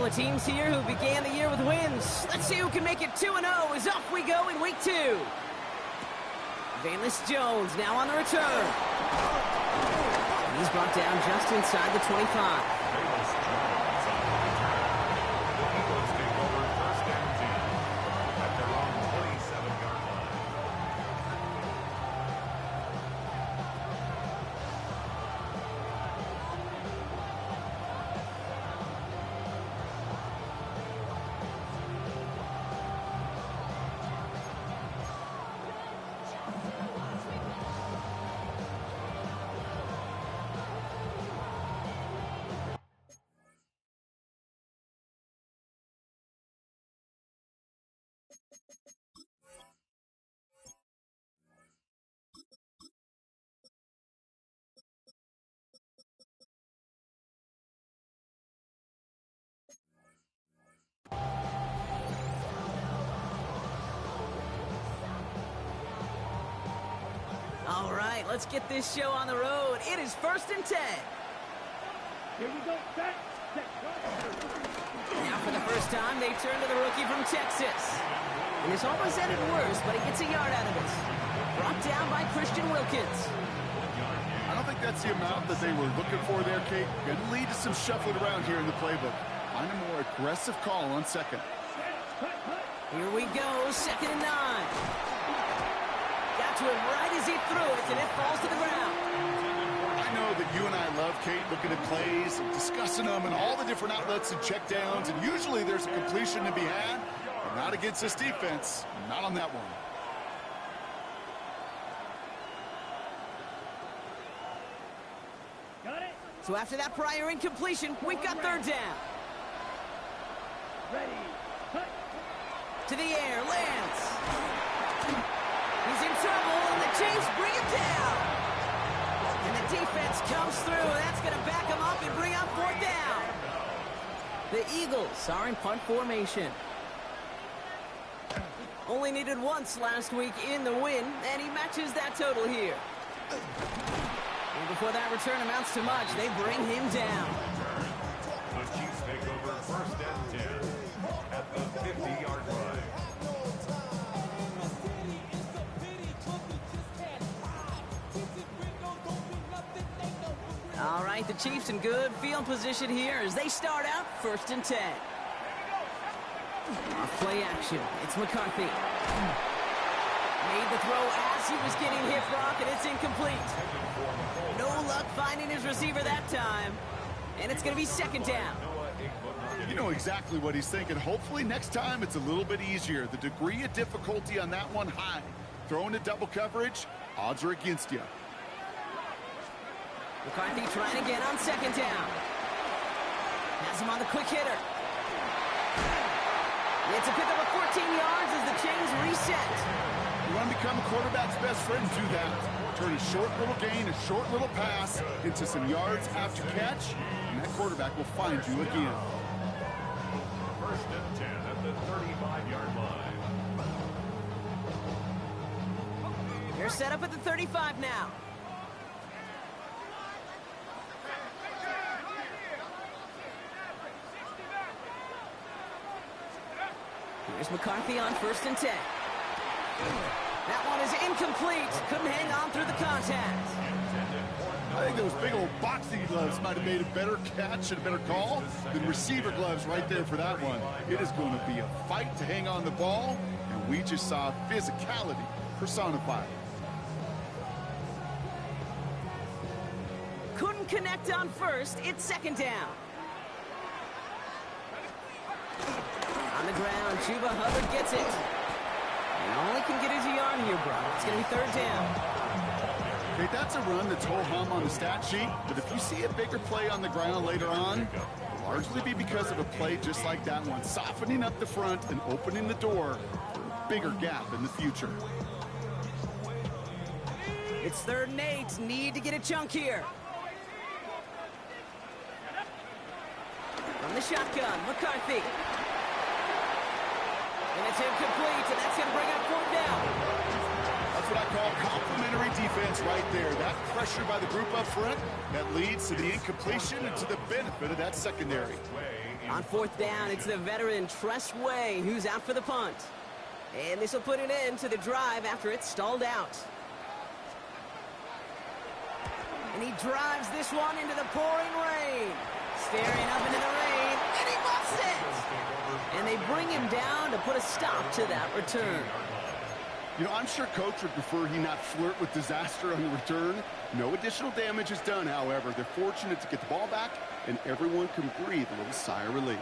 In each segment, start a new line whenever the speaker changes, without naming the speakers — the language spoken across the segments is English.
couple of teams here who began the year with wins. Let's see who can make it 2-0 as off we go in week 2. Vanless Jones now on the return. He's brought down just inside the 25. All right, let's get this show on the road. It is 1st and 10.
Here we go.
Now for the first time, they turn to the rookie from Texas. And this almost ended worse, but he gets a yard out of it. Brought down by Christian Wilkins.
I don't think that's the amount that they were looking for there, Kate. Going to lead to some shuffling around here in the playbook. Find a more aggressive call on second.
Here we go, 2nd and 9. Got to him right as he threw it, and it falls to the ground.
I know that you and I love, Kate, looking at plays and discussing them and all the different outlets and checkdowns, and usually there's a completion to be had, but not against this defense, not on that one.
Got it.
So after that prior incompletion, we've got 3rd down.
Ready. Cut.
To the air, lands. He's in trouble, and the Chiefs bring him down. And the defense comes through, and that's going to back him up and bring up 4th down. The Eagles are in punt formation. Only needed once last week in the win, and he matches that total here. And before that return amounts to much, they bring him down.
The Chiefs take over 1st and 10 at the 50-yard line.
All right, the Chiefs in good field position here as they start out 1st and 10. Off play action. It's McCarthy. Made the throw as he was getting hit, Brock, and it's incomplete. No luck finding his receiver that time. And it's going to be 2nd down.
You know exactly what he's thinking. Hopefully next time it's a little bit easier. The degree of difficulty on that one high. Throwing to double coverage, odds are against you.
McCarthy trying again on 2nd down. Has him on the quick hitter. It's a pickup of 14 yards as the chains reset.
You want to become a quarterback's best friend, do that. Turn a short little gain, a short little pass into some yards after catch, and that quarterback will find you again.
1st and 10 at the 35-yard line.
They're set up at the 35 now. Here's McCarthy on 1st and 10. That one is incomplete. Couldn't hang on through the contact.
I think those big old boxing gloves might have made a better catch and a better call than receiver gloves right there for that one. It is going to be a fight to hang on the ball, and we just saw physicality personified.
Couldn't connect on 1st. It's 2nd down. On the ground, Chuba Hubbard gets it. And only can get his yard here, bro. It's going to be 3rd down.
Okay, that's a run that's ho-hum on the stat sheet, but if you see a bigger play on the ground later on, it'll largely be because of a play just like that one, softening up the front and opening the door for a bigger gap in the future.
It's 3rd and 8. Need to get a chunk here. From the shotgun, McCarthy. And it's incomplete, and that's going to bring up 4th down.
That's what I call complementary defense right there. That pressure by the group up front, that leads to the incompletion and to the benefit of that secondary.
On fourth down, it's the veteran Tress Way who's out for the punt. And this will put an end to the drive after it's stalled out. And he drives this one into the pouring rain. Staring up into the rain, and he muffs it! And they bring him down to put a stop to that return.
You know, I'm sure Coach would prefer he not flirt with disaster on the return. No additional damage is done, however. They're fortunate to get the ball back, and everyone can breathe a little sigh of relief.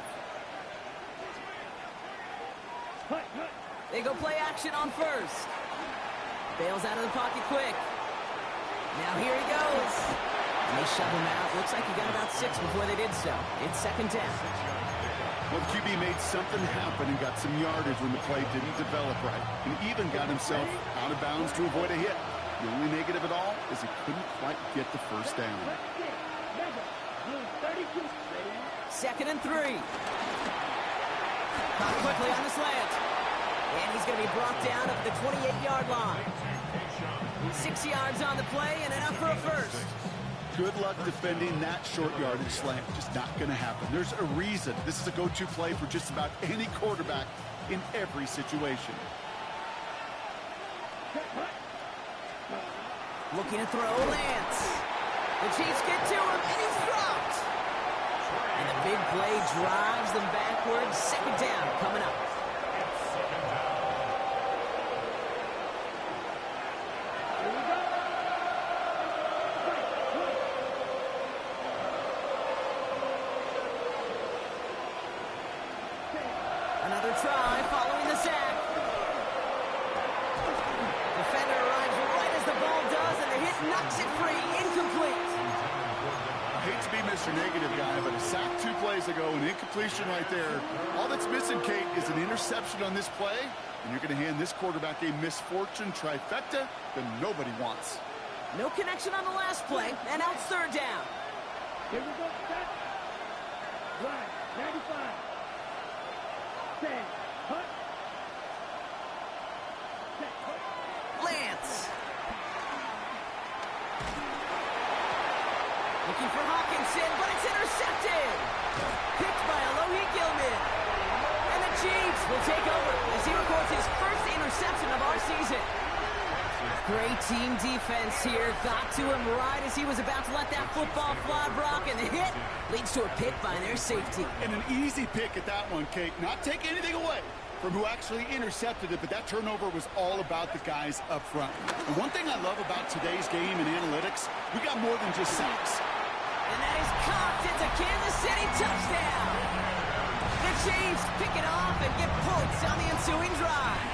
They go play action on first. Bails out of the pocket quick. Now here he goes. And they shove him out. Looks like he got about 6 before they did so. It's second down.
Well, the QB made something happen and got some yardage when the play didn't develop right, and even got himself out of bounds to avoid a hit. The only negative at all is he couldn't quite get the first down.
Second and 3. Caught quickly on the slant. And he's going to be brought down at the 28-yard line. 6 yards on the play and enough for a first.
Good luck defending that short yardage slant. Just not going to happen. There's a reason this is a go-to play for just about any quarterback in every situation.
Looking to throw Lance. The Chiefs get to him, and he's dropped. And the big play drives them backwards. Second down coming up. Another try following the sack. Defender arrives right as the ball does, and the hit knocks it free. Incomplete.
I hate to be Mr. Negative guy, but a sack 2 plays ago, an incompletion right there. All that's missing, Kate, is an interception on this play, and you're going to hand this quarterback a misfortune trifecta that nobody wants.
No connection on the last play, and now it's third down.
Here we go, set. Right, 95. Set, hut. Set, hut.
Lance. Looking for Hawkinson, but it's intercepted. Picked by Alohi Gilman. And the Chiefs will take over as he records his first interception of our season. Great team defense here. Got to him right as he was about to let that football fly, Brock, and the hit leads to a pick by their safety.
And an easy pick at that one, Kate. Not take anything away from who actually intercepted it, but that turnover was all about the guys up front. And one thing I love about today's game and analytics, we got more than just sacks.
And that is caught. It's a Kansas City touchdown. The Chiefs pick it off and get points on the ensuing drive.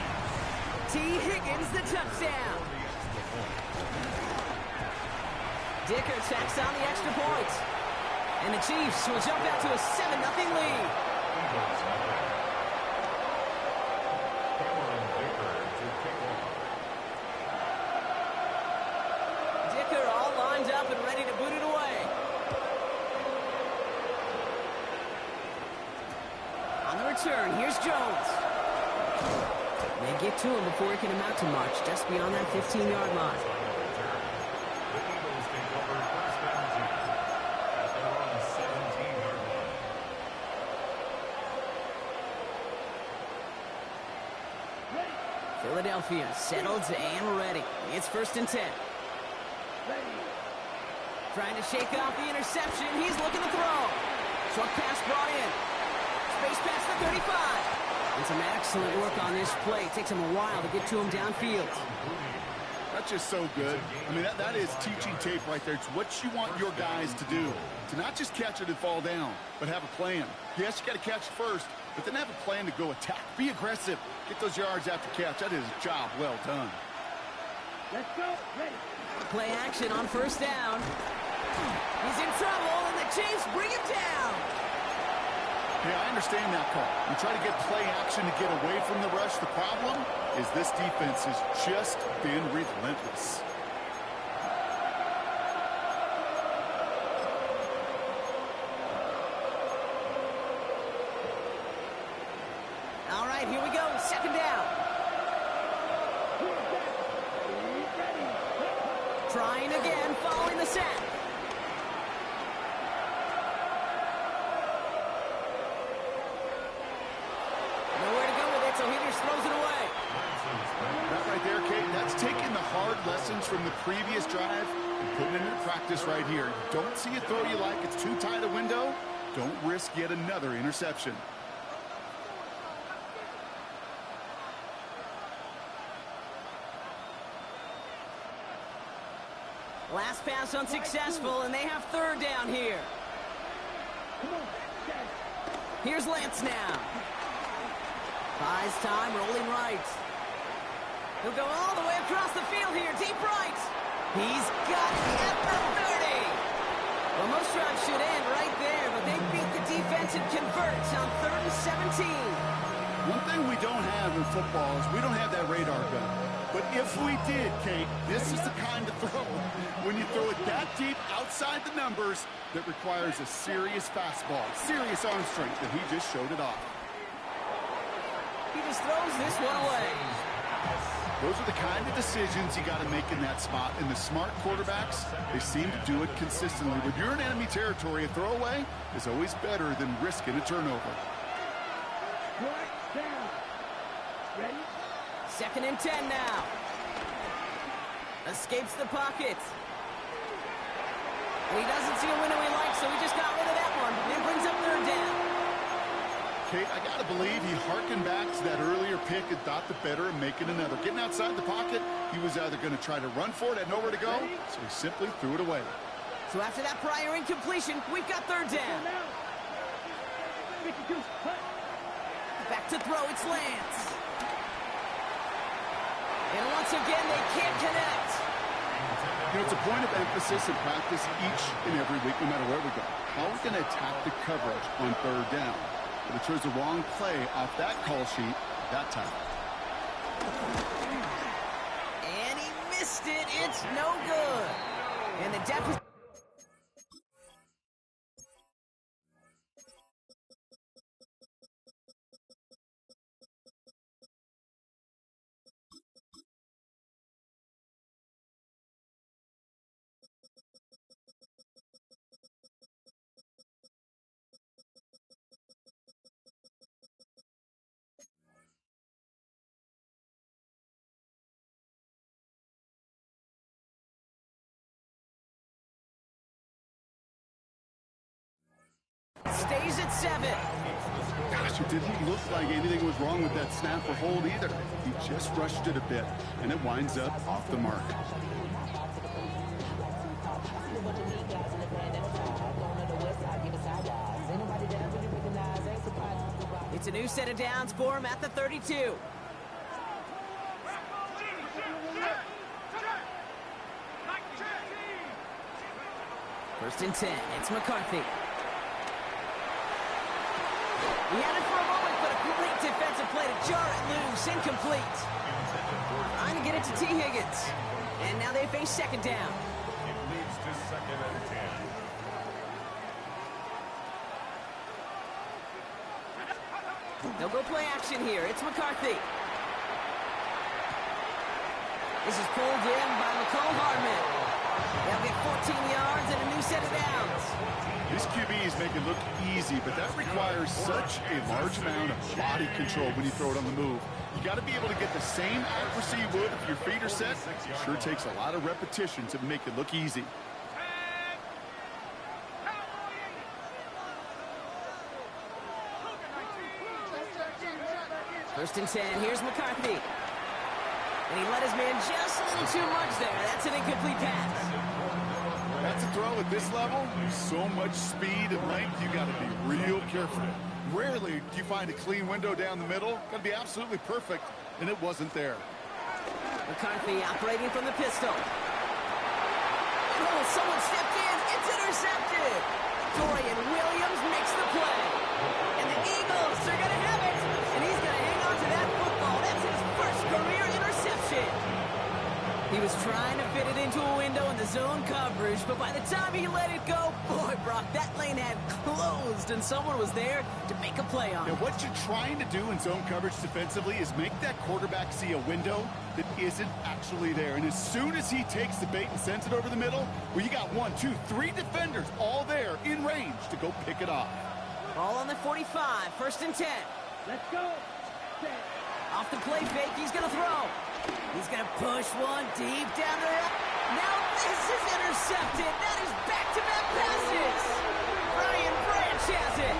T. Higgins, the touchdown. Dicker tacks on the extra point. And the Chiefs will jump out to a 7-0 lead. Dicker all lined up and ready to boot it away. On the return, here's Jones. They get to him before he can amount to much, just beyond that 15-yard line. Philadelphia settled and ready. It's first and 10. Trying to shake off the interception. He's looking to throw. Short pass brought in. Space past the 35. And some excellent work on this play. It takes him a while to get to him downfield.
That's just so good. I mean, that is teaching tape right there. It's what you want your guys to do. To not just catch it and fall down, but have a plan. Yes, you got to catch it first, but then have a plan to go attack. Be aggressive. Get those yards after catch. That is a job well done.
Let's go, ready.
Play action on first down. He's in trouble, and the Chiefs bring him down.
Yeah, I understand that call. You try to get play action to get away from the rush. The problem is this defense has just been relentless.
All right, here we go. Second down. Trying again, following the sack.
from the previous drive and putting it into practice right here. You don't see a throw you like, it's too tight a window, don't risk yet another interception.
Last pass unsuccessful, and they have third down here. Here's Lance now. Buys time, rolling right. He'll go all the way across the field here, deep right. He's got it at the 30. Well, most drives should end right there, but they beat the defense and convert on 3rd and 17.
One thing we don't have in football is we don't have that radar gun. But if we did, Kate, this is the kind of throw, when you throw it that deep outside the numbers, that requires a serious fastball, serious arm strength, and he just showed it off.
He just throws this one away.
Those are the kind of decisions you got to make in that spot. And the smart quarterbacks, they seem to do it consistently. When you're in enemy territory, a throwaway is always better than risking a turnover.
Down. Ready?
2nd and 10 now. Escapes the pocket. And he doesn't see a window he likes, so he just got rid of that one. And brings up 3rd down.
Kate, I got to believe he hearkened back to that earlier pick and thought the better of making another. Getting outside the pocket, he was either going to try to run for it, had nowhere to go, so he simply threw it away.
So after that prior incompletion, we've got 3rd down. Back to throw, it's Lance. And once again, they can't connect.
You know, it's a point of emphasis in practice each and every week, no matter where we go. How are we going to attack the coverage on 3rd down? But it chose the wrong play off that call sheet that time.
And he missed it. It's no good. And the deficit. Stays at 7.
Gosh, it didn't look like anything was wrong with that snap or hold either. He just rushed it a bit, and it winds up off the mark.
It's a new set of downs for him at the 32. First and 10. It's McCarthy. He had it for a moment, but a great defensive play to jar it loose. Incomplete. Trying to get it to T. Higgins. And now they face 2nd down.
It leads to 2nd and 10.
They'll go play action here. It's McCarthy. This is pulled in by McCole Hardman. They'll get 14 yards and a new set of downs.
This QB is making it look easy, but that requires such a large amount of body control when you throw it on the move. You got to be able to get the same accuracy you would if your feet are set. It sure takes a lot of repetition to make it look easy.
First and 10. Here's McCarthy. And he let his man just a little too much there. That's an incomplete pass.
That's a throw at this level. There's so much speed and length, you got to be real careful. Rarely do you find a clean window down the middle. Got to be absolutely perfect, and it wasn't there.
McCarthy operating from the pistol. Oh, someone stepped in. It's intercepted. Dorian Williams makes the play. And the Eagles are going to have it. And he's going to hang on to that football. That's his first career interception. He was trying to fit it into a window in the zone coverage, but by the time he let it go, boy, Brock, that lane had closed, and someone was there to make a play on it.
Now, what you're trying to do in zone coverage defensively is make that quarterback see a window that isn't actually there. And as soon as he takes the bait and sends it over the middle, well, you got 1, 2, 3 defenders all there in range to go pick it off.
Ball on the 45, first and 10.
Let's go.
Off the play fake, he's going to throw. He's going to push one deep down the road. Now this is intercepted. That is back-to-back passes. Brian Branch has it.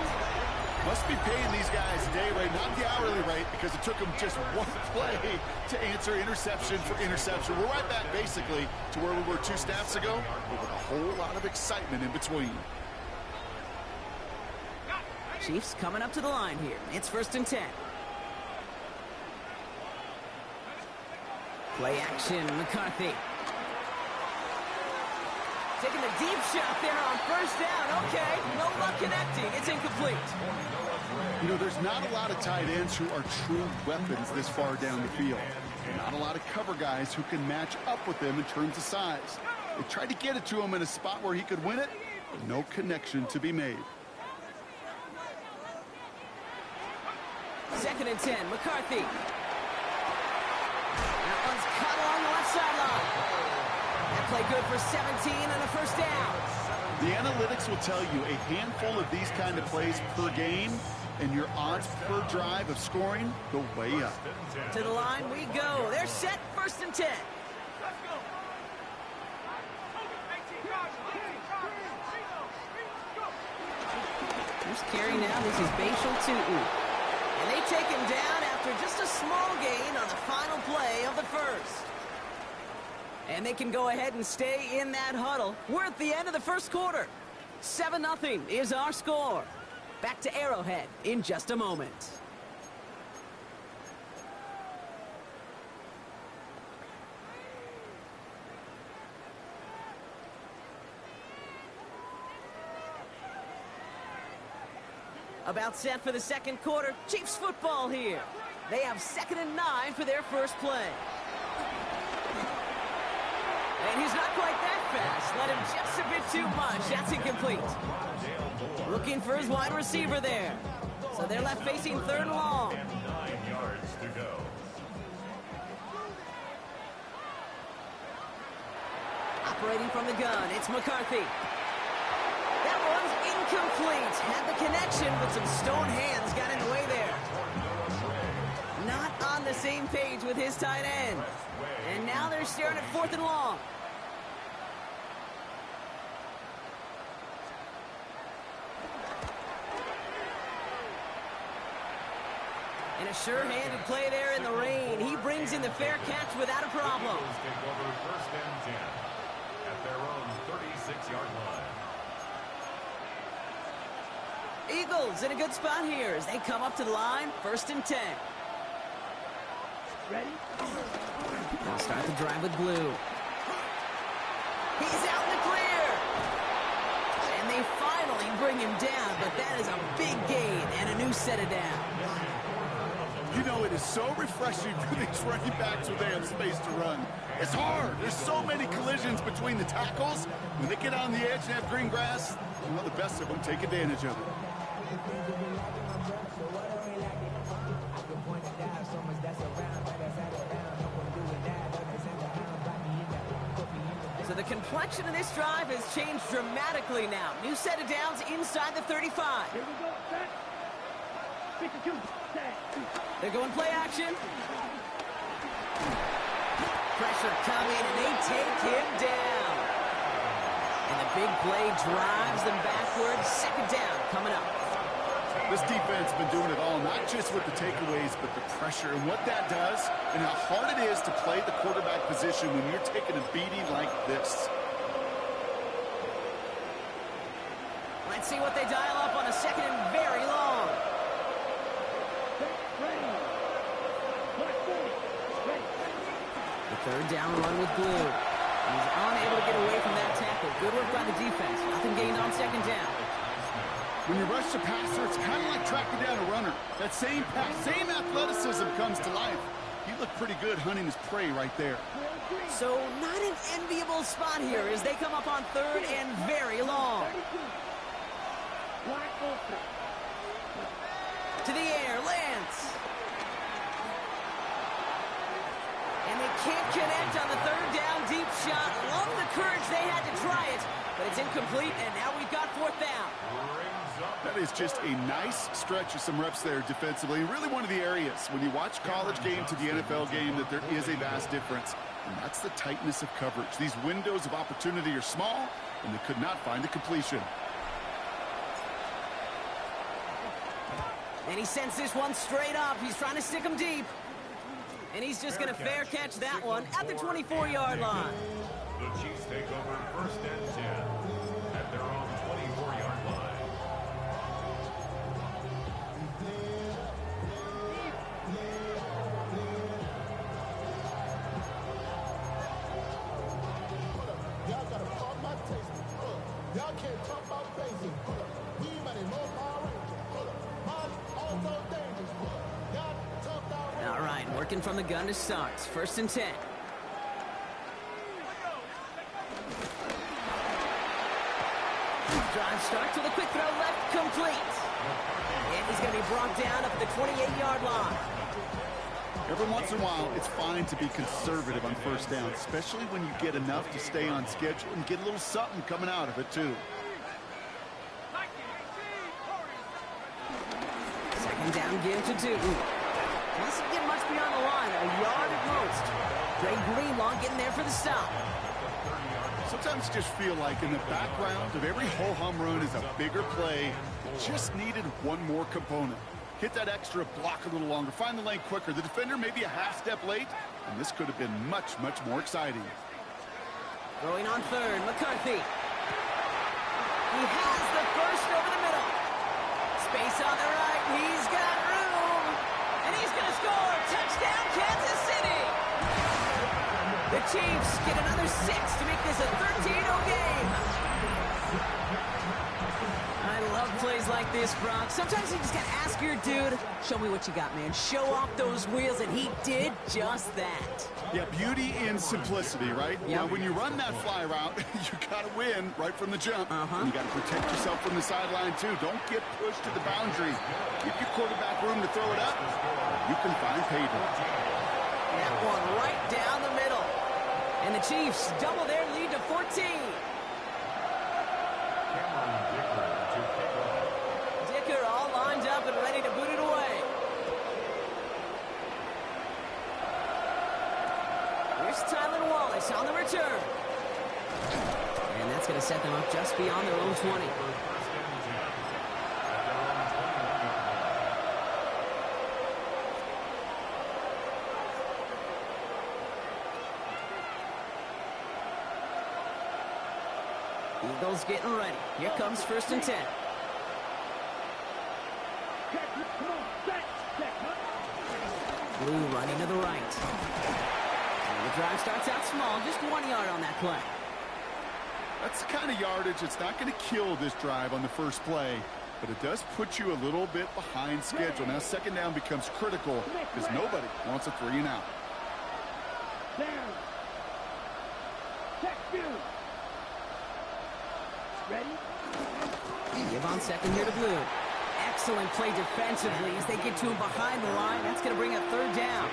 Must be paying these guys day rate, not the hourly rate, because it took them just one play to answer interception for interception. We're right back basically to where we were 2 snaps ago, but with a whole lot of excitement in between.
Chiefs coming up to the line here. It's 1st and 10. Play action, McCarthy. Taking the deep shot there on 1st down. Okay, no luck connecting. It's incomplete.
You know, there's not a lot of tight ends who are true weapons this far down the field. Not a lot of cover guys who can match up with them in terms of size. They tried to get it to him in a spot where he could win it. No connection to be made.
2nd and 10, McCarthy. That one's cut along the left sideline. That play good for 17 and a 1st down.
The analytics will tell you a handful of these kind of plays per game, and your odds per drive of scoring go way up.
To the line we go. They're set, 1st and 10. First carry now, this is Bashal Tutu. And they take him down after just a small gain on the final play of the 1st. And they can go ahead and stay in that huddle. We're at the end of the 1st quarter. 7-0 is our score. Back to Arrowhead in just a moment. About set for the 2nd quarter. Chiefs football here. They have 2nd and 9 for their 1st play. And he's not quite that fast. Let him just a bit too much. That's incomplete. Looking for his wide receiver there. So they're left facing 3rd and long.
9 yards to go.
Operating from the gun, it's McCarthy. That one's incomplete. Had the connection, but some stone hands got in the way there. Not on the same page with his tight end. And now they're staring at 4th and long. And a sure-handed play there in the rain. He brings in the fair catch without a problem.
Eagles take over 1st and 10 at their own 36-yard line.
Eagles in a good spot here as they come up to the line. 1st and 10.
Ready?
They'll start the drive with Blue. He's out in the clear. And they finally bring him down, but that is a big gain and a new set of downs.
You know, it is so refreshing for these running backs when they have space to run. It's hard. There's so many collisions between the tackles. When they get on the edge and have green grass, well, the best of them take advantage of it.
So the complexion of this drive has changed dramatically now. New set of downs inside the 35.
Here we go. Set. 52. Set.
They're going play action. Pressure coming, and they take him down. And the big play drives them backwards. 2nd down coming up.
This defense has been doing it all, not just with the takeaways, but the pressure and what that does and how hard it is to play the quarterback position when you're taking a beating like this.
Let's see what they dial up on a 2nd and very long.
Ready. Ready.
The 3rd down run with Blue. He's unable to get away from that tackle. Good work by the defense. Nothing gained on 2nd down.
When you rush the passer, it's kind of like tracking down a runner. That same pass, same athleticism comes to life. He looked pretty good hunting his prey right there.
So not an enviable spot here as they come up on 3rd and very long.
32. Wide open.
To the air, Lance. And they can't connect on the 3rd down deep shot. Love the courage they had to try it, but it's incomplete, and now we've got 4th down.
That is just a nice stretch of some reps there defensively. Really one of the areas when you watch college game to the NFL game that there is a vast difference. And that's the tightness of coverage. These windows of opportunity are small, and they could not find the completion.
And he sends this one straight up. He's trying to stick him deep. And he's just going to fair catch that one at the 24-yard line.
The Chiefs take over first and 10 at their own 24-yard line.
Y'all gotta pump my taste. Y'all can't talk about basic. We mighty low power rangers. Also dangerous. Y'all tough out.
All right, working from the gun to start. First and 10. Drive starts with a quick throw left, complete. And he's going to be brought down up at the 28-yard line.
Every once in a while, it's fine to be conservative on first down, especially when you get enough to stay on schedule and get a little something coming out of it, too.
Second down, give to Dutton. Doesn't get much beyond the line, a yard at most. Dre Greenlaw getting there for the stop.
Sometimes you just feel like in the background of every ho-hum run is a bigger play that just needed one more component. Hit that extra block a little longer, find the lane quicker. The defender may be a half step late, and this could have been much, much more exciting.
Throwing on third, McCarthy. He has the first over the middle. Space on the right, he's got room. And he's going to score. Touchdown, Kansas City. The Chiefs get another 6 to make this a 13-0 game. I love plays like this, Brock. Sometimes you just got to ask your dude, show me what you got, man. Show off those wheels, and he did just that.
Yeah, beauty in simplicity, right?
Yep.
Now, when you run that fly route, you got to win right from the jump. And you got to protect yourself from the sideline, too. Don't get pushed to the boundary. Give your quarterback room to throw it up. You can find pay dirt.
That one right down the middle. And the Chiefs double their lead to 14. Dicker all lined up and ready to boot it away. Here's Tylan Wallace on the return. And that's going to set them up just beyond their own 20. Eagles getting ready. Here comes first and 10. Blue running to the right. And the drive starts out small, just 1 yard on that play.
That's the kind of yardage that's not going to kill this drive on the first play, but it does put you a little bit behind schedule. Now, second down becomes critical because nobody wants a 3 and out.
Down. Check two. Ready?
Give on second here to Blue. Excellent play defensively as they get to him behind the line. That's going to bring a third down.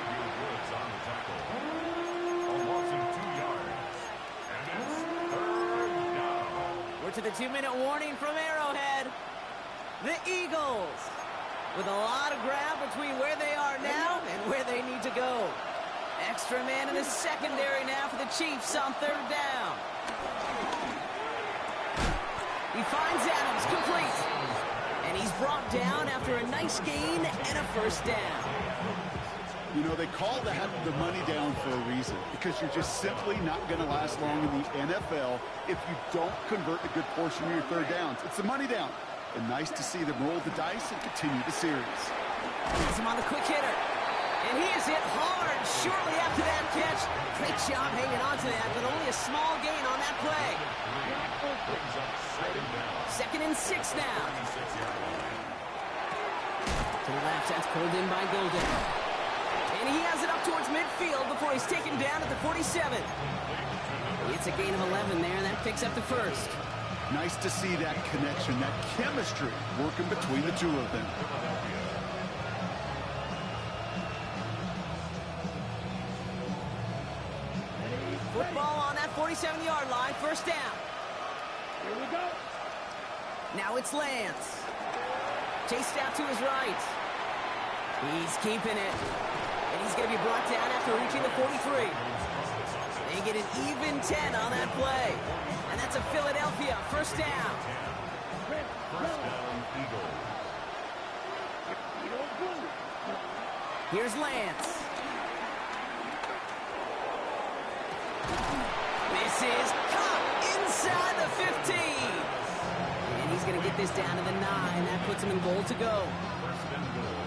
We're to the 2-minute warning from Arrowhead. The Eagles with a lot of ground between where they are now and where they need to go. Extra man in the secondary now for the Chiefs on third down. He finds Adams, complete. And he's brought down after a nice gain and a first down.
You know, they call that the money down for a reason, because you're just simply not going to last long in the NFL if you don't convert a good portion of your third downs. It's the money down. And nice to see them roll the dice and continue the series.
He's him on the quick hitter. And he is hit hard shortly after that catch. Great job hanging on to that, but only a small gain on that play. Second and 6 now. To the left, that's pulled in by Golden. And he has it up towards midfield before he's taken down at the 47. It's a gain of 11 there, and that picks up the first.
Nice to see that connection, that chemistry working between the two of them.
Football on that 47-yard line, first down.
Here we go.
Now it's Lance. Chased out to his right. He's keeping it. And he's going to be brought down after reaching the 43. They get an even 10 on that play. And that's a Philadelphia first down.
First down, Eagles.
Here's Lance. This is caught inside the 15. And he's going to get this down to the 9. That puts him in goal to go.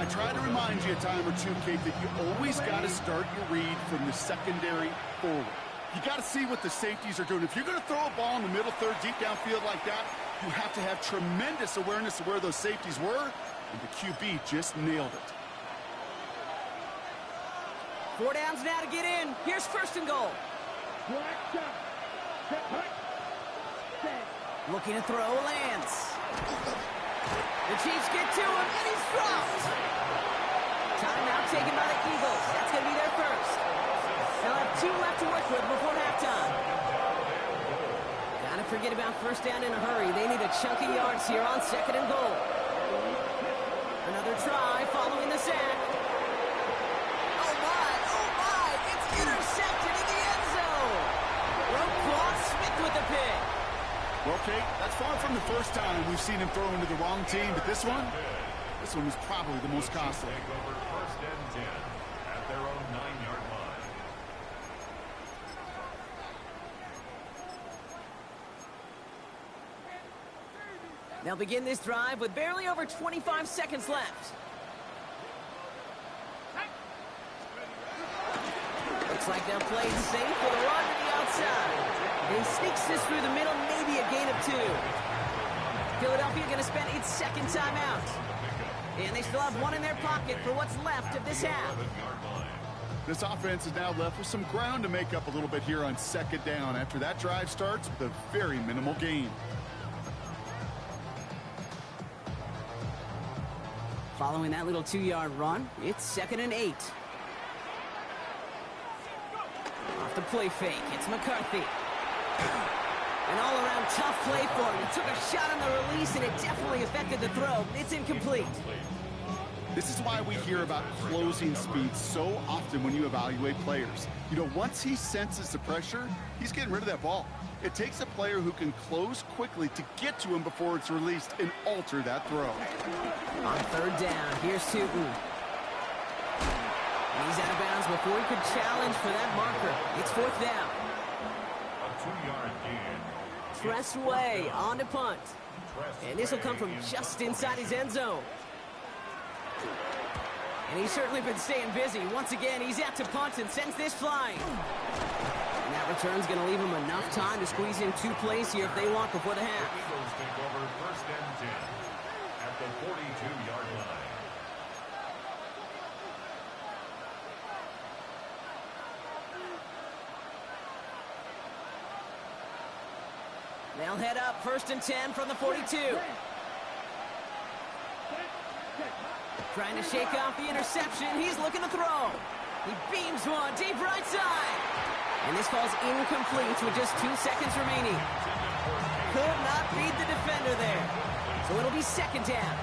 I try to remind you a time or two, Kate, that you always got to start your read from the secondary forward. You got to see what the safeties are doing. If you're going to throw a ball in the middle third, deep downfield like that, you have to have tremendous awareness of where those safeties were, and the QB just nailed it.
4 downs now to get in. Here's first and goal. Looking to throw, Lance. The Chiefs get to him, and he's dropped. Timeout taken by the Eagles. That's going to be their first. They'll have 2 left to work with before halftime. Gotta forget about first down in a hurry. They need a chunk of yards here on second and goal. Another try following the sack. Oh my, it's intercepted in the end zone. Roquan Smith with the pick.
Well, Kate, that's far from the first time we've seen him throw into the wrong team, but this one was probably the most costly.
Take over first and 10 at their own 9-yard line.
They'll begin this drive with barely over 25 seconds left. Looks like they'll play it safe with a run to the outside. And he sneaks this through the middle, maybe a gain of 2. Philadelphia going to spend its second timeout. And they still have 1 in their pocket for what's left of this half.
This offense is now left with some ground to make up a little bit here on second down after that drive starts with a very minimal gain.
Following that little 2-yard run, it's 2nd and 8. Off the play fake, it's McCarthy. An all-around tough play for him. He took a shot on the release, and it definitely affected the throw. It's incomplete.
This is why we hear about closing speed so often when you evaluate players. You know, once he senses the pressure, he's getting rid of that ball. It takes a player who can close quickly to get to him before it's released and alter that throw.
On third down, here's Tootin. And he's out of bounds before he could challenge for that marker. It's 4th down.
A 2-yard gain.
Press away on to punt. And this will come from just inside his end zone. And he's certainly been staying busy. Once again, he's out to punt and sends this flying. And that return's going to leave him enough time to squeeze in 2 plays here if they want before the half.
Eagles take over first and 10 at the 42-yard line.
They'll head up 1st and 10 from the 42. Trying to shake off the interception. He's looking to throw. He beams one deep right side. And this falls incomplete with just 2 seconds remaining. Could not beat the defender there. So it'll be 2nd down.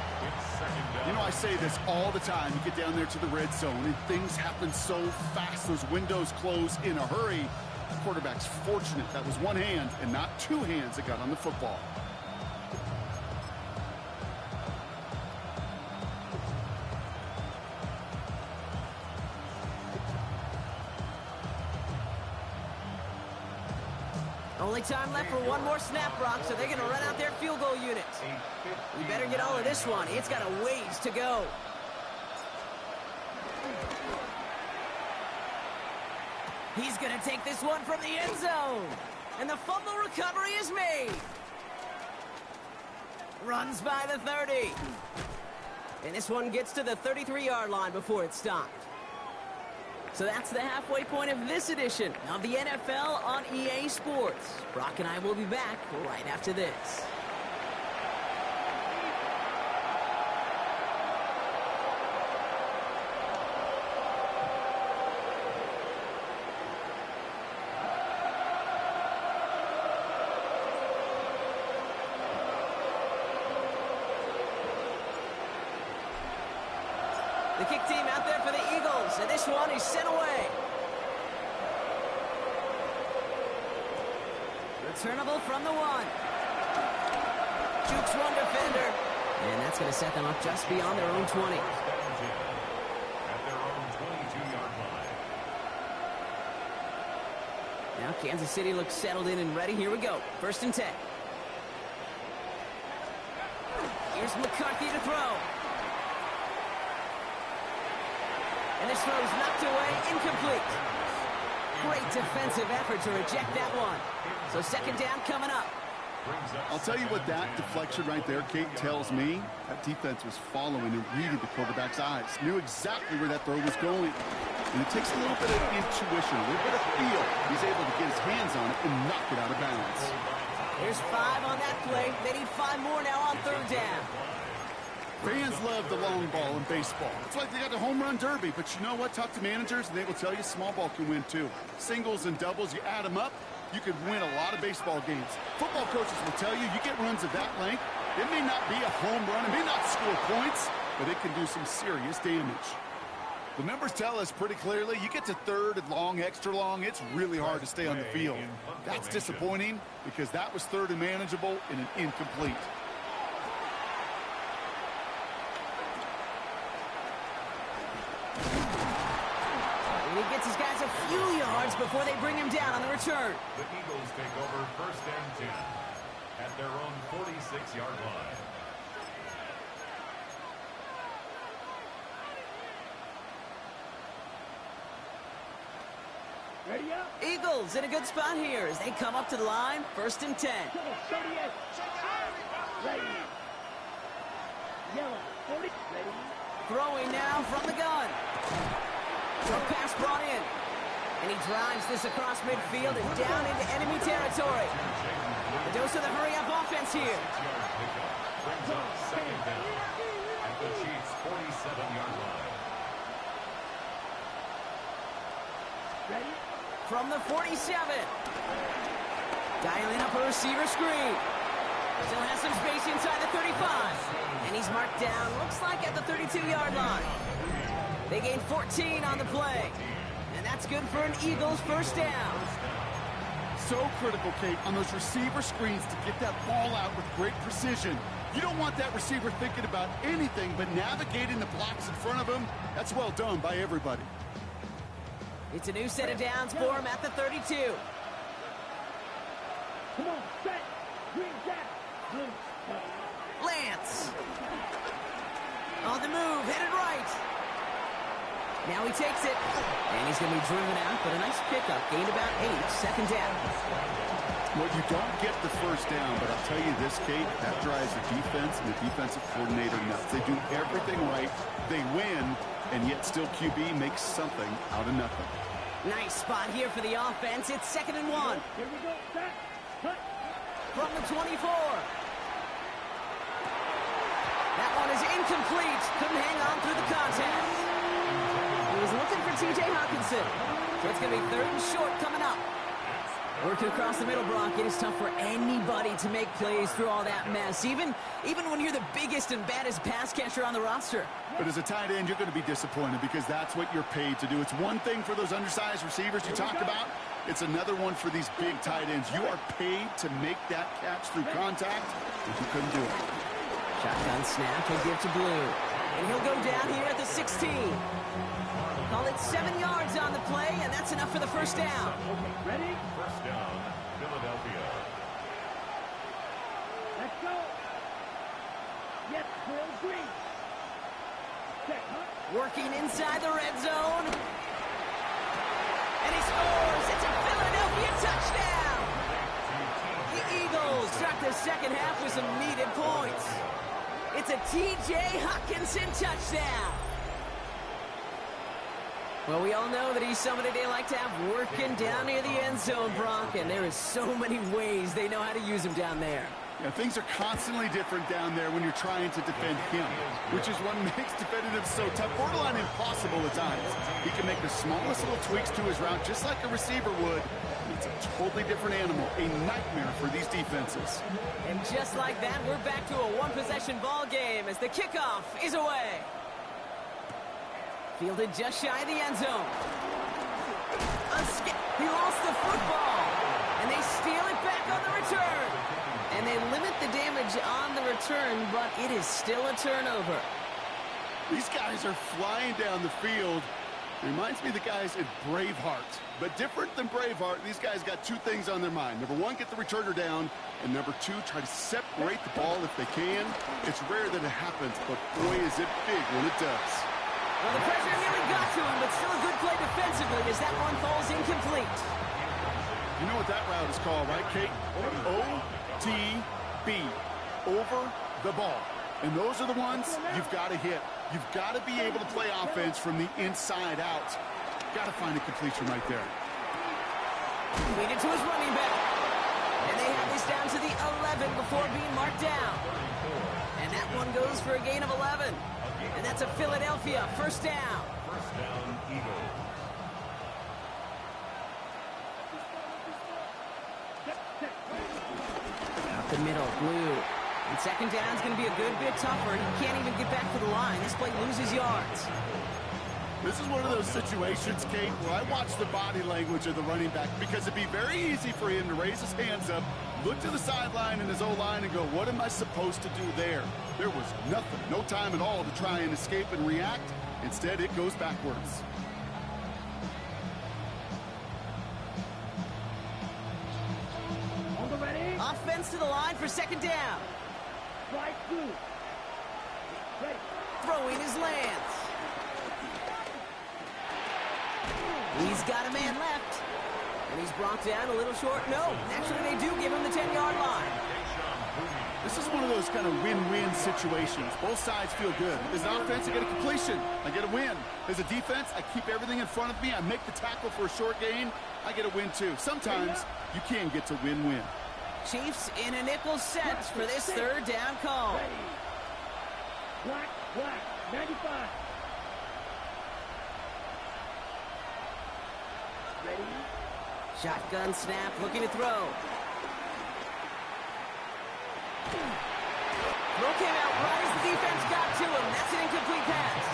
You know, I say this all the time. You get down there to the red zone, and things happen so fast. Those windows close in a hurry. The quarterback's fortunate that was 1 hand and not 2 hands that got on the football.
Only time left for 1 more snap, Brock, so they're going to run out their field goal unit. We better get all of this one. It's got a ways to go. He's going to take this one from the end zone. And the fumble recovery is made. Runs by the 30. And this one gets to the 33-yard line before it's stopped. So that's the halfway point of this edition of the NFL on EA Sports. Brock and I will be back right after this. The kick team out there for the Eagles, and this one is sent away. Returnable from the 1. Jukes one defender. And that's going to set them up just beyond their own 20.
At their own 22-yard line.
Now Kansas City looks settled in and ready. Here we go. 1st and 10. Here's McCarthy to throw. And this throw is knocked away, incomplete. Great defensive effort to reject that one. So 2nd down coming up.
I'll tell you what that deflection right there, Kate, tells me. That defense was following and reading the quarterback's eyes. Knew exactly where that throw was going. And it takes a little bit of intuition, a little bit of feel. He's able to get his hands on it and knock it out of bounds.
There's 5 on that play. They need 5 more now on 3rd down.
Fans love the long ball in baseball. It's like they got the home run derby. But you know what? Talk to managers, and they will tell you small ball can win too. Singles and doubles, you add them up, you could win a lot of baseball games. Football coaches will tell you, you get runs of that length, it may not be a home run, it may not score points, but it can do some serious damage. The numbers tell us pretty clearly, you get to 3rd and long, extra long, it's really hard to stay on the field. That's disappointing because that was 3rd and manageable and an incomplete.
And he gets his guys a few yards before they bring him down on the return.
The Eagles take over 1st and 10 at their own 46-yard line.
Ready up.
Eagles in a good spot here as they come up to the line. 1st and 10.
Ready. Yellow. 40. Ready.
Throwing now from the gun. Short pass brought in. And he drives this across midfield and down into enemy territory. The dose of the hurry-up offense here.
6-yard pickup brings up 2nd down at the Chiefs' 47-yard line.
Ready.
From the 47. Dialing up a receiver screen. Still has some space inside the 35. And he's marked down, looks like at the 32-yard line. They gain 14 on the play. And that's good for an Eagles 1st down.
So critical, Kate, on those receiver screens to get that ball out with great precision. You don't want that receiver thinking about anything but navigating the blocks in front of him. That's well done by everybody.
It's a new set of downs for him at the 32.
Come on, set. Green jack. Blue.
Lance. On the move, headed right. Now he takes it. And he's going to be driven out, but a nice pickup. Gained about 8, 2nd down.
Well, you don't get the 1st down, but I'll tell you this, Kate, that drives the defense and the defensive coordinator nuts. They do everything right. They win, and yet still QB makes something out of nothing.
Nice spot here for the offense. It's 2nd and 1.
Here we go, set. Cut.
From the 24. That one is incomplete. Couldn't hang on through the contact. He was looking for T.J. Hawkinson. So it's going to be 3rd and short coming up. Working across the middle, Brock. It is tough for anybody to make plays through all that mess, even when you're the biggest and baddest pass catcher on the roster.
But as a tight end, you're going to be disappointed because that's what you're paid to do. It's one thing for those undersized receivers you talk about. It's another one for these big tight ends. You are paid to make that catch through contact, and you couldn't do it.
Shotgun snap, he'll give to Blue. And he'll go down here at the 16. Call it 7 yards on the play, and that's enough for the 1st down.
Okay, ready?
1st down, Philadelphia.
Let's go. Yes, Will Green. Check, huh?
Working inside the red zone. And he scores. It's a Philadelphia touchdown. The Eagles start the 2nd half with some needed points. It's a T.J. Hawkinson touchdown. Well, we all know that he's somebody they like to have working down near the end zone, Brock, and there is so many ways they know how to use him down there.
Yeah, things are constantly different down there when you're trying to defend him, which is what makes defending him so tough, borderline impossible at times. He can make the smallest little tweaks to his route, just like a receiver would. It's a totally different animal, a nightmare for these defenses.
And just like that, we're back to a one-possession ball game as the kickoff is away. Fielded just shy of the end zone. He lost the football. And they steal it back on the return. And they limit the damage on the return, but it is still a turnover.
These guys are flying down the field. Reminds me of the guys at Braveheart. But different than Braveheart, these guys got two things on their mind. Number one, get the returner down. And number two, try to separate the ball if they can. It's rare that it happens, but boy, is it big when it does.
Well, the pressure nearly got to him, but still a good play defensively as that one falls incomplete.
You know what that route is called, right, Kate? OTB, over the ball. And those are the ones you've got to hit. You've got to be able to play offense from the inside out. Got to find a completion right there.
Lead it to his running back. And they have this down to the 11 before being marked down. And that one goes for a gain of 11. And that's a Philadelphia first down.
First down, Eagles.
Out the middle, Blue. And second down is going to be a good bit tougher. He can't even get back to the line. This play loses yards.
This is one of those situations, Kate, where I watch the body language of the running back because it'd be very easy for him to raise his hands up, look to the sideline in his O-line and go, what am I supposed to do there? There was nothing, no time at all to try and escape and react. Instead, it goes backwards.
On the ready.
Offense to the line for second down.
Strike two. Ready.
Throwing his Lance. He's got a man left. And he's brought down a little short. No, actually they do give him the 10-yard line.
This is one of those kind of win-win situations. Both sides feel good. As an offense, I get a completion. I get a win. As a defense, I keep everything in front of me. I make the tackle for a short gain. I get a win, too. Sometimes you can get to win-win.
Chiefs in a nickel set for this third down call.
Ready. Black, 95. Ready.
Shotgun snap, looking to throw. Throw came out right as the defense got to him. That's an incomplete pass.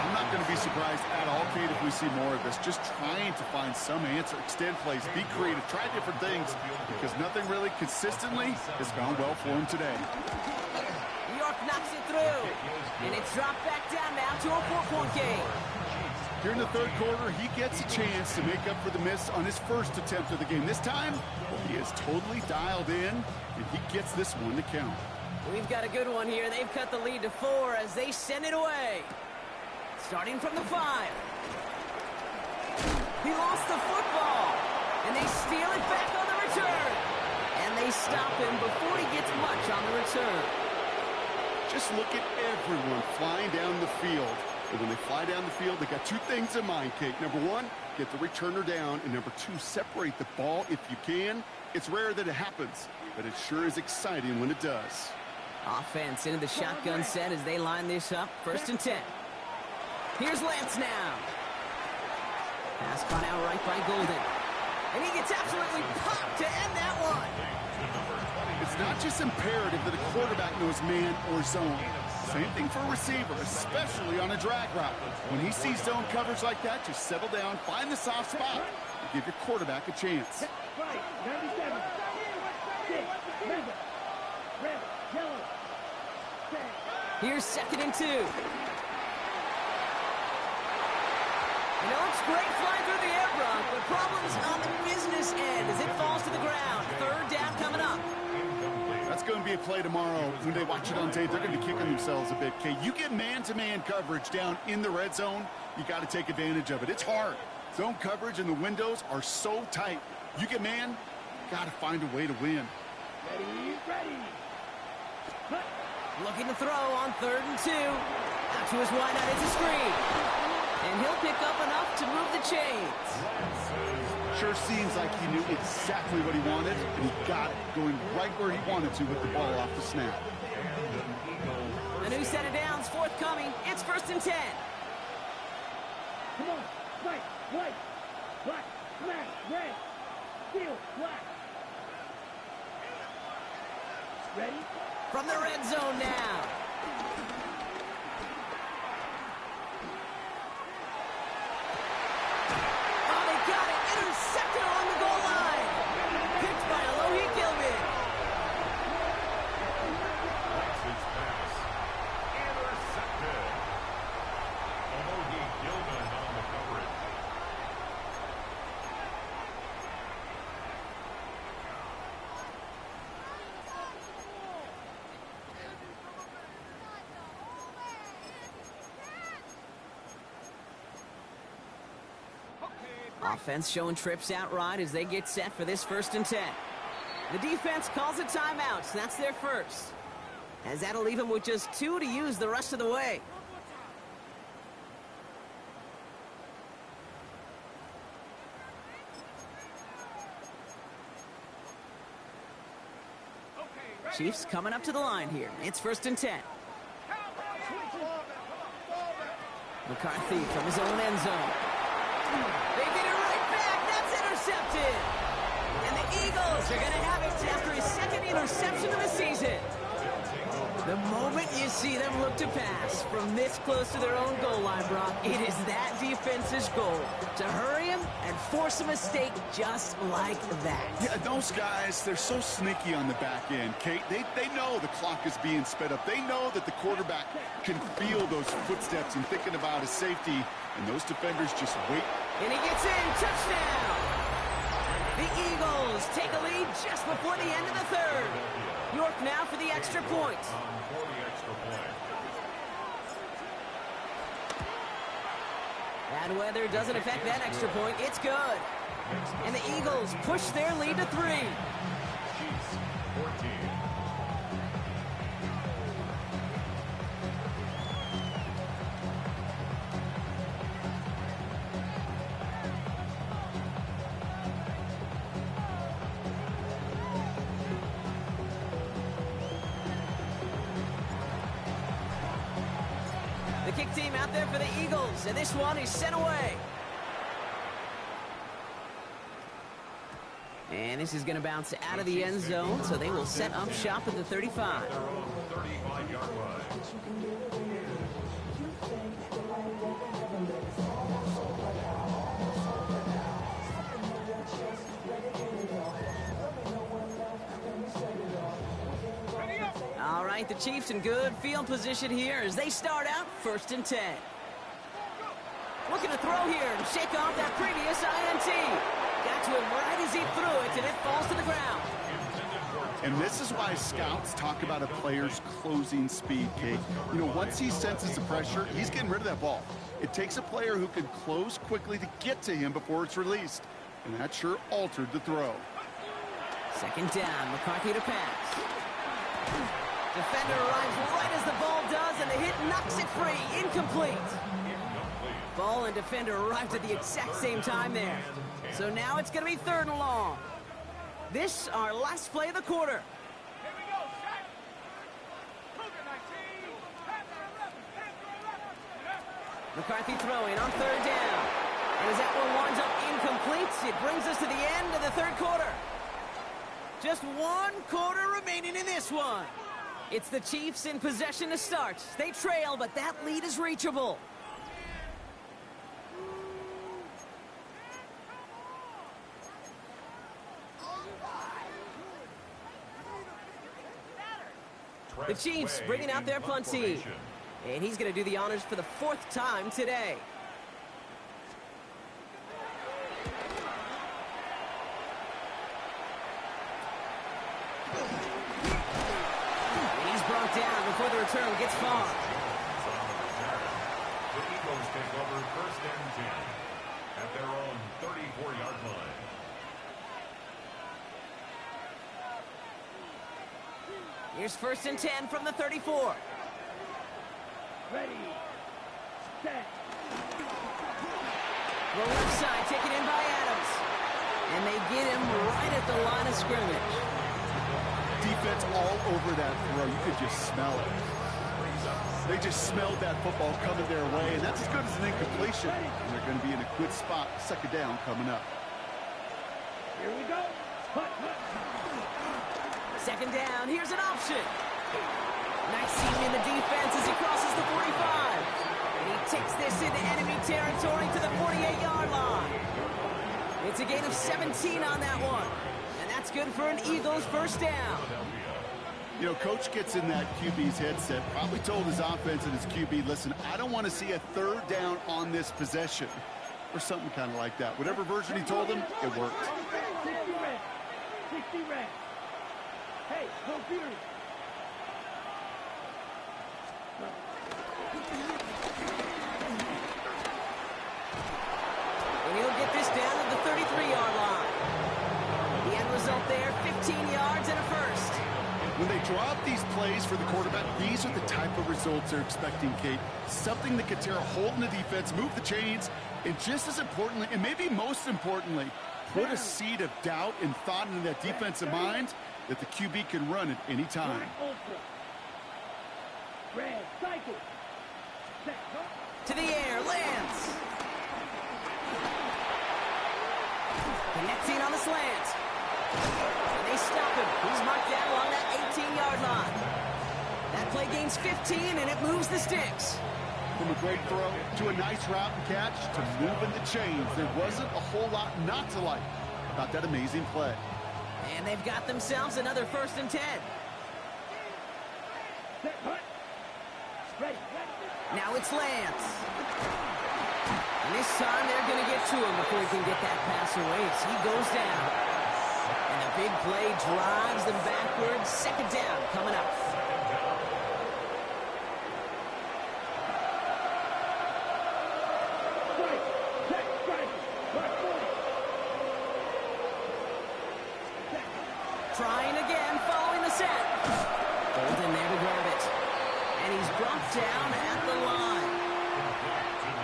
I'm not going to be surprised at all, Kate, if we see more of this. Just trying to find some answer. Extend plays, be creative, try different things, because nothing really consistently has gone well for him today.
New York knocks it through. And it's dropped back down now to a 4-point game.
Here in the third quarter, he gets a chance to make up for the miss on his first attempt of the game. This time, he is totally dialed in, and he gets this one to count.
We've got a good one here. They've cut the lead to 4 as they send it away. Starting from the 5. He lost the football. And they steal it back on the return. And they stop him before he gets much on the return.
Just look at everyone flying down the field. And when they fly down the field, they got two things in mind, Kate. Number one, get the returner down. And number two, separate the ball if you can. It's rare that it happens, but it sure is exciting when it does.
Offense into the shotgun set as they line this up. First and 10. Here's Lance now. Pass caught out right by Golden. And he gets absolutely popped to end that one.
It's not just imperative that a quarterback knows man or zone. Same thing for a receiver, especially on a drag route. When he sees zone coverage like that, just settle down, find the soft spot, and give your quarterback a chance.
Right. 97. 6. Red. Yellow.
Here's second and 2. You know, it's great flying through the air, Brock, but problems on the business end as it falls to the ground. Third down coming up.
That's going to be a play tomorrow. When they watch it on tape, they're going to be kicking themselves a bit. Okay, you get man-to-man coverage down in the red zone, you got to take advantage of it. It's hard. Zone coverage and the windows are so tight. You get man, got to find a way to win.
Ready. Cut.
Looking to throw on third and 2. Out to his wideout, it's a screen. And he'll pick up enough to move the chains.
Sure seems like he knew exactly what he wanted, and he got it, going right where he wanted to with the ball off the snap.
A new set of downs forthcoming. It's first and 10.
Come on. Right. White. Black. Smash. Red. Steel. Black. Ready.
From the red zone now. Offense showing trips out right as they get set for this 1st and 10. The defense calls a timeout, so that's their first. As that'll leave them with just 2 to use the rest of the way. Chiefs coming up to the line here. It's 1st and 10. McCarthy from his own end zone. They get it right back. That's intercepted. And the Eagles are going to have it after his 2nd interception of the season. The moment you see them look to pass from this close to their own goal line, Brock, it is that defense's goal. To hurry him and force a mistake just like that.
Yeah, those guys, they're so sneaky on the back end, Kate. They know the clock is being sped up. They know that the quarterback can feel those footsteps and thinking about his safety, and those defenders just wait.
And he gets in. Touchdown! The Eagles take a lead just before the end of the 3rd. York now for the extra point. Bad weather doesn't affect that extra point. It's good. And the Eagles push their lead to 3.
Chiefs 14.
The kick team out there for the Eagles, and this one is sent away. And this is going to bounce out of the end zone, so they will set up shop at the 35.
35-yard line.
All right, the Chiefs in good field position here as they start out 1st and 10. Looking to throw here and shake off that previous INT. Got to him right as he threw it, and it falls to the ground.
And this is why scouts talk about a player's closing speed, Kate. You know, once he senses the pressure, he's getting rid of that ball. It takes a player who can close quickly to get to him before it's released. And that sure altered the throw.
2nd down, McCarthy to pass. Defender arrives right as the ball does, and the hit knocks it free. Incomplete. Ball and defender arrived at the exact same time there. So now it's going to be 3rd and long. This, our last play of the quarter. McCarthy throwing on 3rd down. And as that one winds up incomplete, it brings us to the end of the 3rd quarter. Just 1 quarter remaining in this one. It's the Chiefs in possession to start. They trail, but that lead is reachable. The Chiefs bringing out their punt team. And he's going to do the honors for the 4th time today. Down before the return gets far.
The Eagles take over 1st and 10 at their own 34-yard line.
Here's 1st and 10 from the 34.
Ready, set.
The left side taken in by Adams. And they get him right at the line of scrimmage.
Defense all over that throw. You could just smell it. They just smelled that football coming their way, and that's as good as an incompletion. And they're going to be in a good spot. 2nd down coming up.
Here we go. Hut, hut.
2nd down. Here's an option. Nice seam in the defense as he crosses the 45. And he takes this into enemy territory to the 48-yard line. It's a gain of 17 on that one. And that's good for an Eagles 1st down.
You know, coach gets in that QB's headset, probably told his offense and his QB, listen, I don't want to see a 3rd down on this possession. Or something kind of like that. Whatever version he told him, it worked.
60 red. 60 red. Hey, no fury.
And he'll get this down to
draw up these plays for the quarterback, these are the type of results they're expecting, Kate. Something that could tear a hole in the defense, move the chains, and just as importantly, and maybe most importantly, put a seed of doubt and thought into that defensive mind that the QB can run at any time.
Red, cycle. Set, go.
To the air, Lance. Connecting on the slant. And they stop him. He's marked down along that 18-yard line. That play gains 15, and it moves the sticks.
From a great throw to a nice route and catch to moving the chains, there wasn't a whole lot not to like about that amazing play.
And they've got themselves another 1st and 10.
Set, hut. Ready.
Now it's Lance. And this time they're going to get to him before he can get that pass away as he goes down. And a big play drives them backwards. 2nd down coming up. Trying again, following the set. Bolden there to grab it. And he's brought down at the line.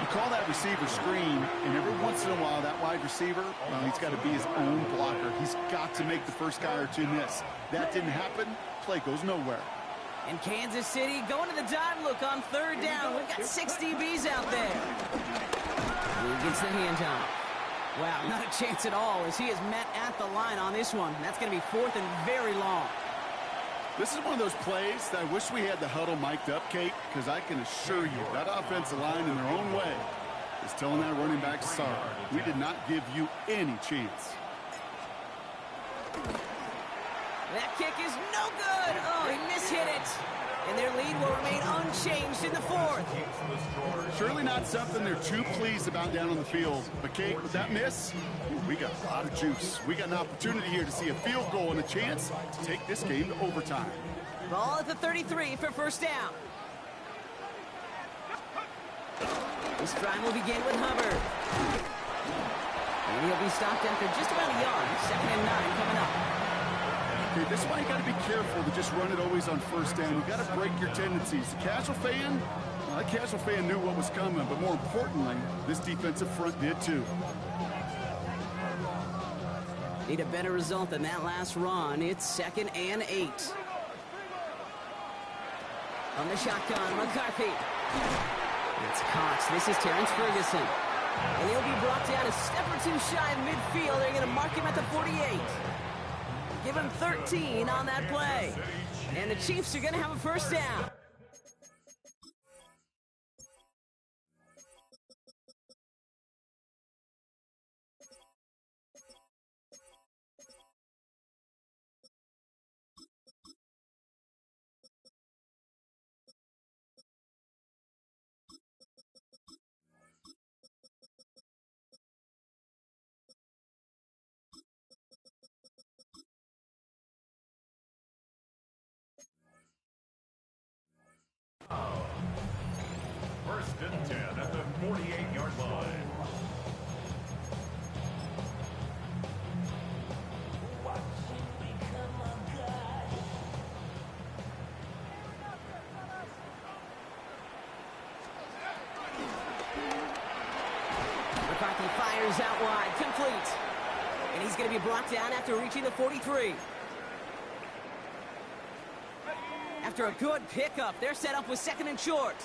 You call that receiver screen, and every once in a while, that wide receiver, well, he's got to be his own blocker. He's got to make the first guy or two miss. That didn't happen. Play goes nowhere.
And Kansas City going to the dime look on 3rd down. We've got 6 DBs out there. He gets the handoff. Wow, not a chance at all as he is met at the line on this one. That's going to be 4th and very long.
This is one of those plays that I wish we had the huddle mic'd up, Kate, because I can assure you that offensive line in their own way is telling that running back, sorry, we did not give you any chance.
That kick is no good. Oh, he mishit it. And their lead will remain unchanged in the 4th.
Surely not something they're too pleased about down on the field. But, Kate, with that miss, we got a lot of juice. We got an opportunity here to see a field goal and a chance to take this game to overtime.
Ball at the 33 for 1st down. This drive will begin with Hubbard. And he'll be stopped after just about a yard. 2nd and 9 coming up.
Okay, this is why you got to be careful to just run it always on 1st down. You got to break your tendencies. The casual fan, well, that casual fan knew what was coming, but more importantly, this defensive front did too.
Need a better result than that last run. It's 2nd and 8. On the shotgun, McCarthy. It's Cox. This is Terrence Ferguson. And he'll be brought down a step or two shy of midfield. They're going to mark him at the 48. Give him 13 on that play. And the Chiefs are going to have a 1st down.
First and 10 at the 48-yard line.
McCarthy fires out wide, complete. And he's going to be brought down after reaching the 43. After a good pickup, they're set up with 2nd and short.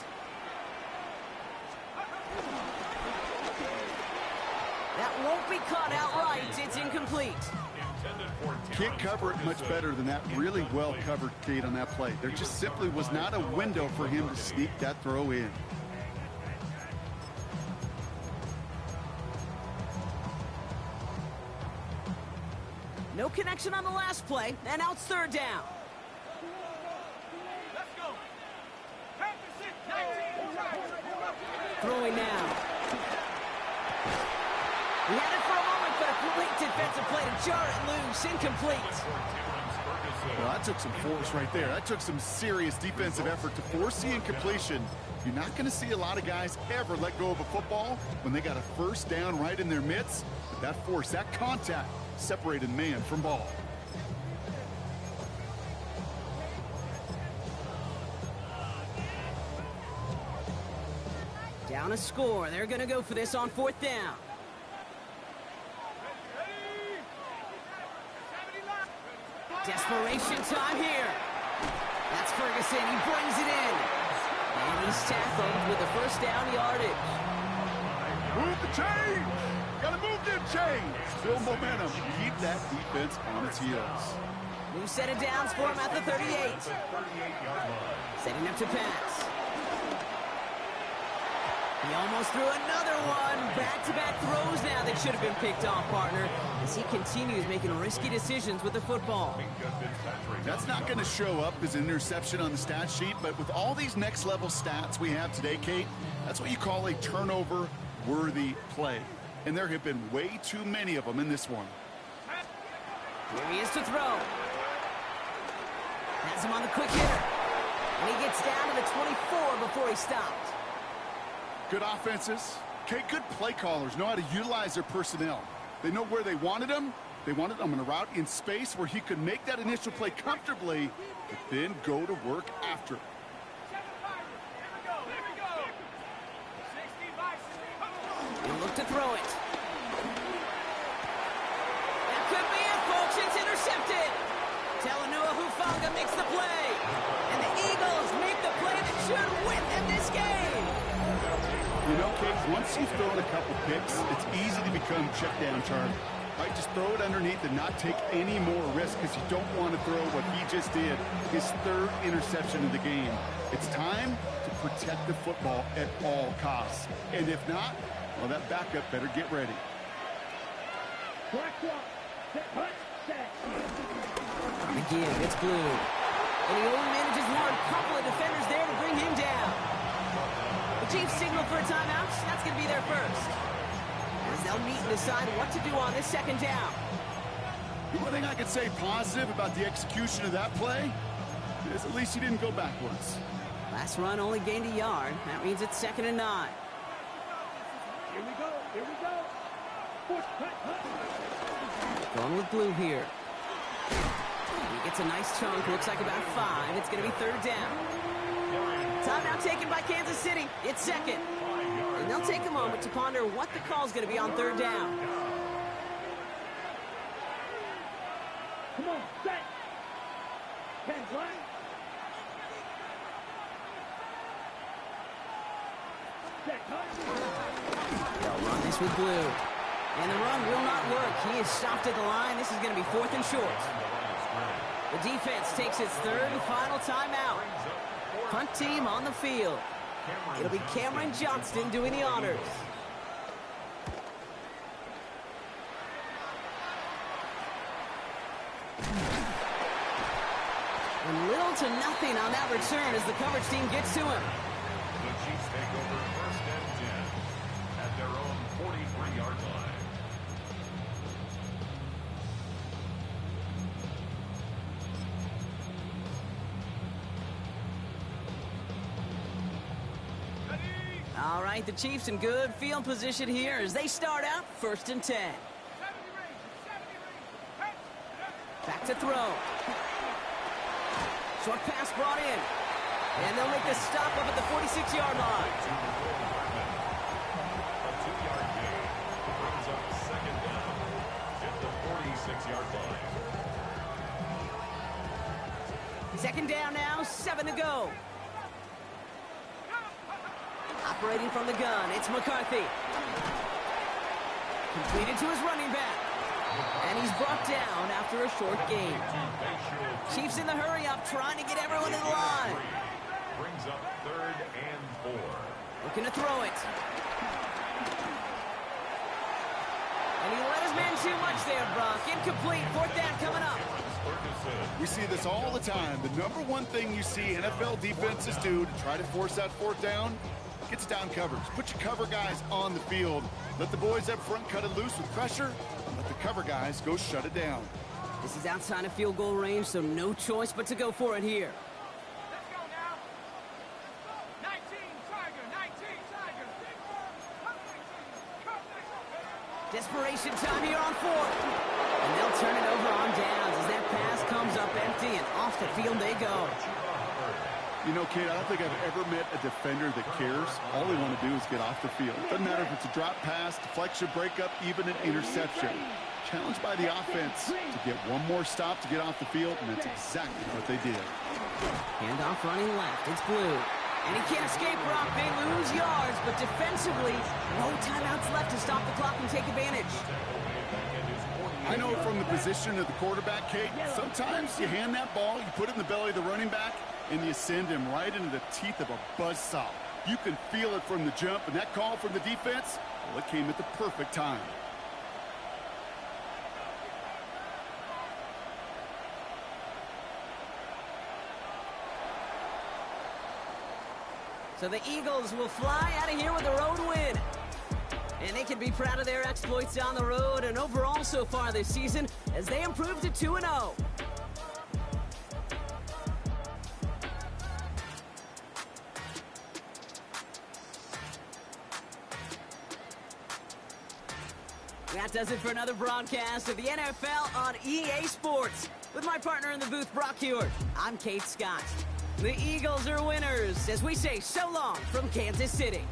That won't be caught outright. It's incomplete.
Can't cover it much better than that. Really well covered, Kate, on that play. There just simply was not a window for him to sneak that throw in.
No connection on the last play, and now it's 3rd down. Throwing now. He had it for a moment, but a great defensive play to jar it loose. Incomplete.
Well, that took some force right there. That took some serious defensive effort to force the incompletion. You're not going to see a lot of guys ever let go of a football when they got a 1st down right in their midst. But that force, that contact, separated man from ball.
Down a score. They're going to go for this on 4th down. Desperation time here. That's Ferguson. He brings it in. And he's tackled with the first down yardage.
Move the chains! Gotta move them chains! Build momentum. Keep that defense on its heels.
New set of downs for him at the 38.
38-yard line.
Setting up to pass. He almost threw another one. Back-to-back throws now that should have been picked off, partner, as he continues making risky decisions with the football.
That's not going to show up as an interception on the stat sheet, but with all these next-level stats we have today, Kate, that's what you call a turnover-worthy play. And there have been way too many of them in this one.
Here he is to throw. Has him on the quick hitter. And he gets down to the 24 before he stopped.
Good offenses. Okay, good play callers know how to utilize their personnel. They know where they wanted him. They wanted him in a route in space where he could make that initial play comfortably, but then go to work after.
He'll look to throw it. That could be it, folks. It's intercepted. Talanoa Hufanga makes the play. And the Eagles make the play that should win them this game.
You know, Kate, once you've thrown a couple picks, it's easy to become check down target. Right, just throw it underneath and not take any more risk because you don't want to throw what he just did, his 3rd interception of the game. It's time to protect the football at all costs. And if not, well, that backup better get ready.
Again, it's Blue. And he only manages one. Couple of defenders there to bring him down. The Chiefs signal for a timeout. That's going to be their first. As they'll meet and decide what to do on this 2nd down.
The one thing I could say positive about the execution of that play is at least he didn't go backwards.
Last run only gained a yard. That means it's 2nd and 9.
Here we go. Here we go. Push, cut.
Going with Blue here. He gets a nice chunk. Looks like about 5. It's going to be 3rd down. Timeout taken by Kansas City. It's 2nd. And they'll take a moment to ponder what the call's going to be on 3rd down.
Come on, set. 10 right. Set, cut.
They'll run this with Blue. And the run will not work. He is stopped at the line. This is going to be 4th and short. The defense takes its 3rd and final timeout. Punt team on the field. It'll be Cameron Johnston doing the honors. And little to nothing on that return as the coverage team gets to him.
The Chiefs take over 1st and 10 at their own 43-yard line.
All right, the Chiefs in good field position here as they start out 1st and 10. Back to throw. Short pass brought in. And they'll make the stop up at the 46-yard line.
A 2-yard gain brings up 2nd down at the 46-yard line.
2nd down now, 7 to go. Operating from the gun, it's McCarthy. Completed to his running back. And he's brought down after a short gain. Chiefs in the hurry-up, trying to get everyone in the line.
Brings up 3rd and 4.
Looking to throw it. And he let his man too much there, Brock. Incomplete, 4th down coming up.
We see this all the time. The number one thing you see NFL defenses do to try to force that 4th down, gets down coverage. Put your cover guys on the field. Let the boys up front cut it loose with pressure. Let the cover guys go shut it down.
This is outside of field goal range, so no choice but to go for it here.
Let's go now. 19, Tiger, 19, Tiger.
Desperation time here on 4th. And they'll turn it over on downs as that pass comes up empty and off the field they go.
You know, Kate, I don't think I've ever met a defender that cares. All they want to do is get off the field. Doesn't matter if it's a drop pass, deflection, breakup, even an interception. Challenged by the offense to get one more stop to get off the field, and that's exactly what they did.
Handoff running left. It's Blue. And he can't escape, Brock. They lose yards, but defensively, no timeouts left to stop the clock and take advantage.
I know from the position of the quarterback, Kate, sometimes you hand that ball, you put it in the belly of the running back, and you send him right into the teeth of a buzzsaw. You can feel it from the jump, and that call from the defense, well, it came at the perfect time.
So the Eagles will fly out of here with a road win. And they can be proud of their exploits on the road and overall so far this season as they improve to 2-0. That does it for another broadcast of the NFL on EA Sports. With my partner in the booth, Brock Huard, I'm Kate Scott. The Eagles are winners as we say so long from Kansas City.